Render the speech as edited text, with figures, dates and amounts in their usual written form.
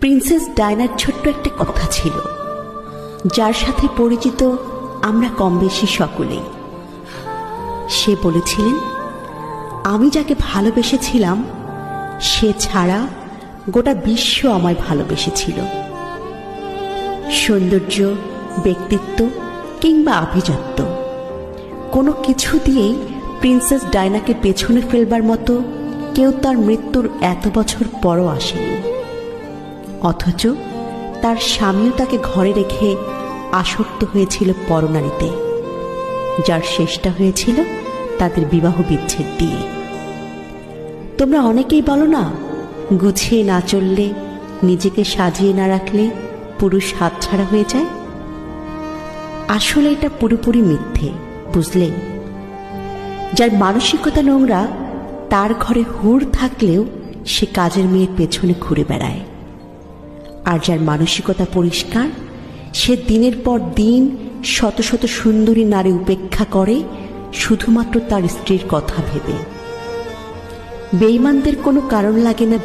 Princess ডায়নার ছোট্ট একটা কথা ছিল, যার সাথে পরিচিত আমরা কম বেশি সকলেই। সে বলেছিলেন, আমি যাকে ভালোবেসেছিলাম সে ছাড়া গোটা বিশ্ব আমায় ভালোবেসেছিল। সৌন্দর্য, ব্যক্তিত্ব কিংবা আভিজাত্য কোনো কিছু দিয়েই প্রিন্সেস ডায়নাকে পেছনে ফেলবার মতো কেউ তার মৃত্যুর এত বছর পরও আসেনি। অথচ তার স্বামীও তাকে ঘরে রেখে আসক্ত হয়েছিল পরনারীতে, যার শেষটা হয়েছিল তাদের বিবাহ বিচ্ছেদ দিয়ে। তোমরা অনেকেই বলো না, গুছিয়ে না চললে, নিজেকে সাজিয়ে না রাখলে পুরুষ হাতছাড়া হয়ে যায়। আসলে এটা পুরোপুরি মিথ্যে, বুঝলে? যার মানসিকতা নোংরা তার ঘরে হুড় থাকলেও সে কাজের মেয়ের পেছনে ঘুরে বেড়ায়, আর যার মানসিকতা পরিষ্কার সে দিনের পর দিন শত শত সুন্দরী নারী উপেক্ষা করে শুধুমাত্র তার স্ত্রীর কথা ভেবে। বেঈমানদের কোনো কারণ লাগে না